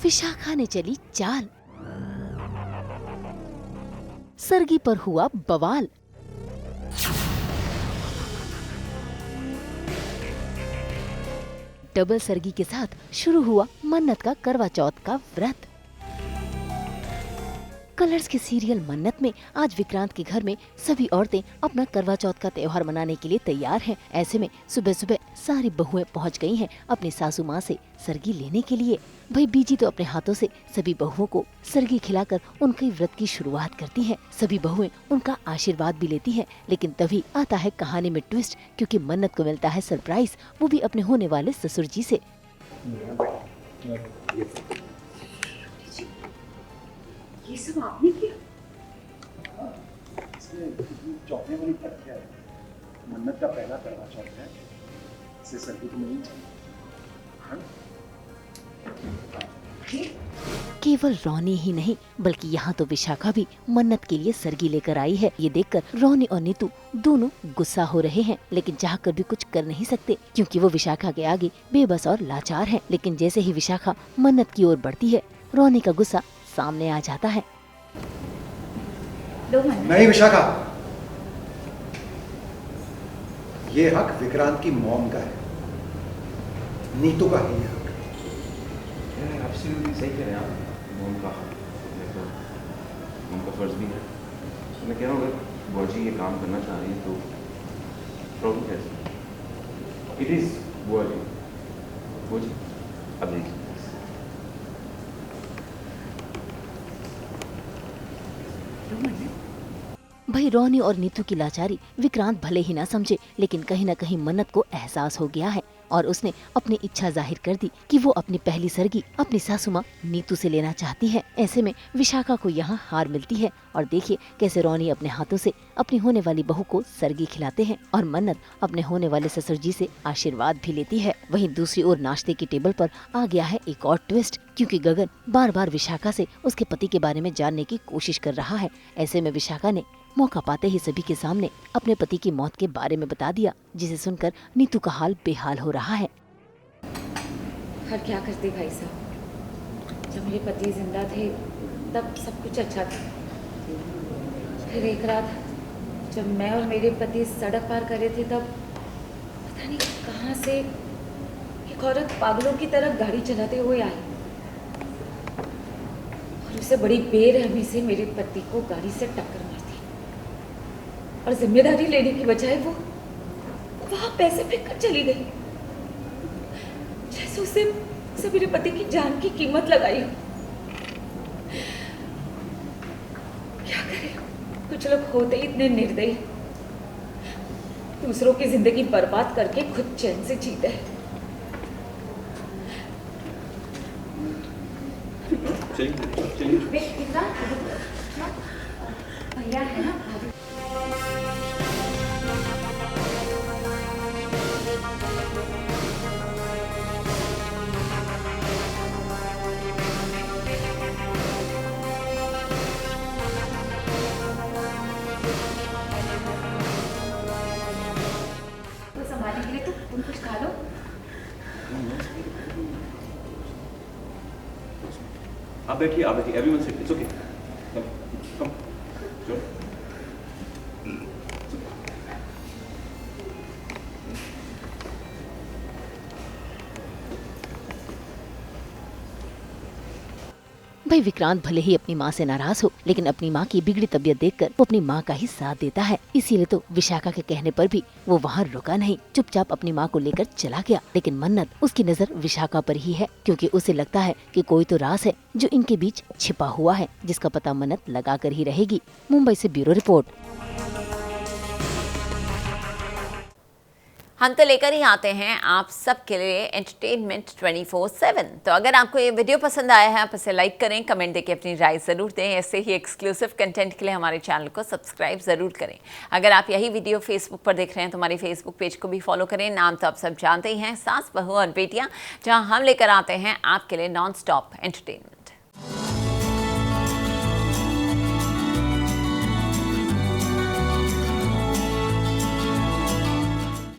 विशाखा ने चली चाल, सरगी पर हुआ बवाल। डबल सरगी के साथ शुरू हुआ मन्नत का करवा चौथ का व्रत। कलर्स के सीरियल मन्नत में आज विक्रांत के घर में सभी औरतें अपना करवा चौथ का त्योहार मनाने के लिए तैयार हैं। ऐसे में सुबह सुबह सारी बहुएं पहुंच गई हैं अपनी सासू माँ से सरगी लेने के लिए। भाई बीजी तो अपने हाथों से सभी बहुओं को सरगी खिलाकर उनके व्रत की शुरुआत करती हैं। सभी बहुएं उनका आशीर्वाद भी लेती हैं, लेकिन तभी आता है कहानी में ट्विस्ट, क्योंकि मन्नत को मिलता है सरप्राइज, वो भी अपने होने वाले ससुर जी से। ये सब आपने किया? चौथे वाली तक है, मन्नत का पहला करवा चौथ है, इसे सरगी तो नहीं चाहिए। केवल रोनी ही नहीं बल्कि यहाँ तो विशाखा भी मन्नत के लिए सरगी लेकर आई है। ये देखकर रोनी और नीतू दोनों गुस्सा हो रहे हैं, लेकिन चाहकर भी कुछ कर नहीं सकते, क्योंकि वो विशाखा के आगे बेबस और लाचार हैं। लेकिन जैसे ही विशाखा मन्नत की ओर बढ़ती है, रोनी का गुस्सा सामने आ जाता है। नहीं विशाखा, ये हक विक्रांत की मॉम का है, नीतू का ही है। एब्सोल्युटली सही कह रहे हैं आप, मॉम का मॉम का फर्ज भी है। तो मैं कह रहा हूँ अगर बुआ ये काम करना चाह रही है तो प्रॉब्लम कैसे? इट इज बुआ जी अब देखिए। भाई रोनी और नीतू की लाचारी विक्रांत भले ही ना समझे, लेकिन कहीं न कहीं मन्नत को एहसास हो गया है और उसने अपनी इच्छा जाहिर कर दी कि वो अपनी पहली सरगी अपनी सासू माँ नीतू से लेना चाहती है। ऐसे में विशाखा को यहाँ हार मिलती है और देखिए कैसे रोनी अपने हाथों से अपनी होने वाली बहू को सरगी खिलाते हैं और मन्नत अपने होने वाले ससुर जी से आशीर्वाद भी लेती है। वहीं दूसरी ओर नाश्ते की टेबल पर आ गया है एक और ट्विस्ट, क्योंकि गगन बार बार विशाखा से उसके पति के बारे में जानने की कोशिश कर रहा है। ऐसे में विशाखा ने मौका पाते ही सभी के सामने अपने पति की मौत के बारे में बता दिया, जिसे सुनकर नीतू का हाल बेहाल हो रहा है। हर क्या करते भाई साहब, जब मेरे पति जिंदा थे तब सब कुछ अच्छा था। फिर एक रात जब मैं और मेरे पति सड़क पार कर रहे थे तब पता नहीं कहाँ से एक औरत पागलों की तरह गाड़ी चलाते हुए आई और उसे बड़ी बेरहमी से मेरे पति को गाड़ी से टक्कर मार दी और जिम्मेदारी लेने की बजाय वो वहां पैसे फेंक कर चली गई, जैसे उसे मेरे पति की जान की कीमत लगाई हो। क्या करें, कुछ लोग होते ही इतने निर्दयी, दूसरों की जिंदगी बर्बाद करके खुद चैन से जीते हैं। चलिए भैया है ना, कुछ खा लो। आप बैठिए एवरीवन सिट, इट्स ओके, कम चलो। भाई विक्रांत भले ही अपनी माँ से नाराज हो, लेकिन अपनी माँ की बिगड़ी तबीयत देखकर वो अपनी माँ का ही साथ देता है। इसीलिए तो विशाखा के कहने पर भी वो वहाँ रुका नहीं, चुपचाप अपनी माँ को लेकर चला गया। लेकिन मन्नत उसकी नजर विशाखा पर ही है, क्योंकि उसे लगता है कि कोई तो राज है जो इनके बीच छिपा हुआ है, जिसका पता मन्नत लगा कर ही रहेगी। मुंबई से ब्यूरो रिपोर्ट। हम तो लेकर ही आते हैं आप सबके लिए एंटरटेनमेंट 24/7। तो अगर आपको ये वीडियो पसंद आया है आप इसे लाइक करें, कमेंट देके अपनी राय ज़रूर दें। ऐसे ही एक्सक्लूसिव कंटेंट के लिए हमारे चैनल को सब्सक्राइब ज़रूर करें। अगर आप यही वीडियो फेसबुक पर देख रहे हैं तो हमारे फेसबुक पेज को भी फॉलो करें। नाम तो आप सब जानते ही हैं, सास बहू और बेटियाँ, जहाँ हम लेकर आते हैं आपके लिए नॉन स्टॉप एंटरटेनमेंट।